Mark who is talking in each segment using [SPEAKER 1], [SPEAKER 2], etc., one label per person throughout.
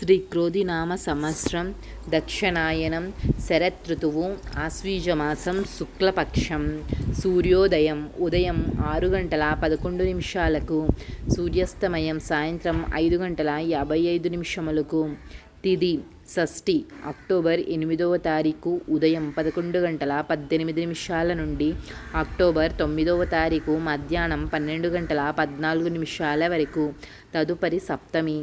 [SPEAKER 1] శ్రీ క్రోధినామ సంవత్సరం దక్షిణాయనం శరదృతువు ఆశ్వీజమాసం శుక్లపక్షం సూర్యోదయం ఉదయం 6 గంటల 11 నిమిషాలకు సూర్యాస్తమయం సాయంత్రం 5 గంటల 55 నిమిషములకు తిథి షష్ఠి అక్టోబర్ 8వ తారీఖు ఉదయం 11 గంటల 18 నిమిషాల నుండి అక్టోబర్ 9వ తారీఖు మధ్యాహ్నం 12 గంటల 14 నిమిషాల వరకు. తదుపరి సప్తమి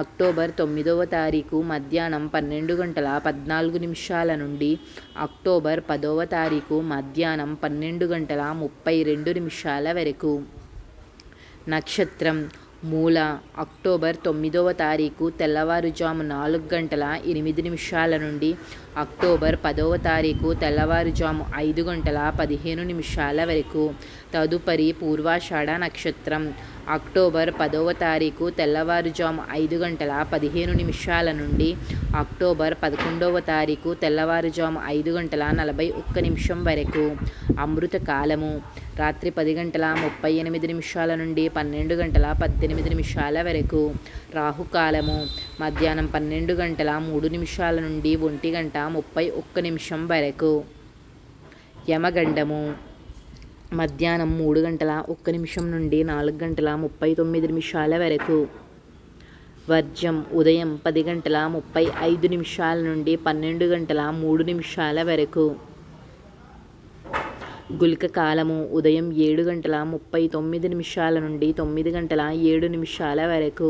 [SPEAKER 1] అక్టోబర్ 9వ తారీఖు మధ్యాహ్నం 12 గంటల 14 నిమిషాల నుండి అక్టోబర్ 10వ తారీఖు మధ్యాహ్నం 12 గంటల 32 నిమిషాల వరకు. నక్షత్రం మూల అక్టోబర్ 9వ తారీఖు తెల్లవారుజాము 4 గంటల 8 నిమిషాల నుండి అక్టోబర్ 10వ తారీఖు తెల్లవారుజాము 5 గంటల 15 నిమిషాల వరకు. తదుపరి పూర్వాషాఢ నక్షత్రం అక్టోబర్ 10వ తారీఖు తెల్లవారుజాము 5 గంటల 15 నిమిషాల నుండి అక్టోబర్ 11వ తారీఖు తెల్లవారుజాము 5 గంటల 41 నిమిషం వరకు. అమృత కాలము రాత్రి 10 గంటల 38 నిమిషాల నుండి 12 గంటల 18 నిమిషాల వరకు. రాహుకాలము మధ్యాహ్నం 12 గంటల 3 నిమిషాల నుండి 1 గంట 31 నిమిషం వరకు. యమగండము మధ్యాహ్నం 3 గంటల 1 నిమిషం నుండి 4 గంటల 39 నిమిషాల వరకు. వర్జం ఉదయం 10 గంటల 35 నిమిషాల నుండి 12 గంటల 3 నిమిషాల వరకు. గుళిక కాలము ఉదయం 7 గంటల 39 నిమిషాల నుండి 9 గంటల 7 నిమిషాల వరకు.